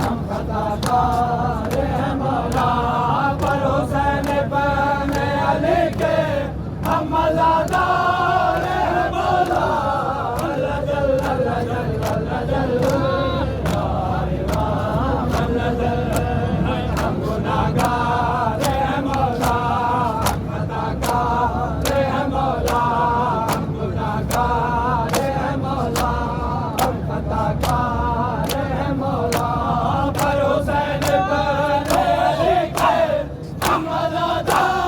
हम खताकार हैं मौला, पर हुसैन बने अली के हम मज़ादार हैं मौला। अल्लाह जल अल्लाह जल अल्लाह जल या इमाम अल्लाह जल। हम गुनाहगार हैं मौला, हम खताकार हैं मौला, हम गुनाहगार हैं मौला, हम खताकार हैं मौला। पर हुसैन बने अली के हम मज़ादार